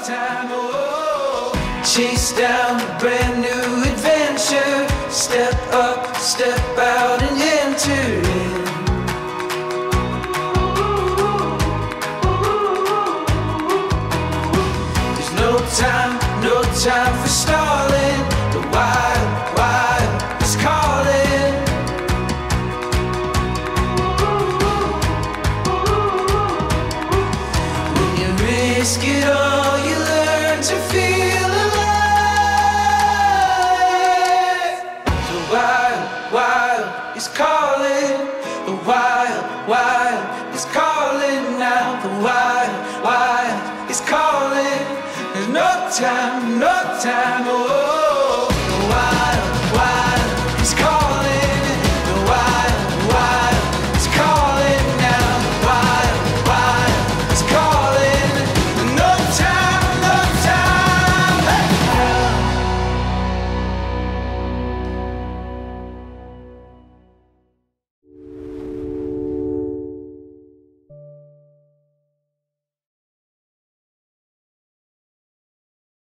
time, oh. Chase down a brand new adventure. Step up, step out and enter in. There's no time for stalling. The wild, wild is calling. When you risk it all, you learn to feel alive. The wild, wild is calling. The wild, wild is calling now. The wild, wild is calling. There's no time, oh.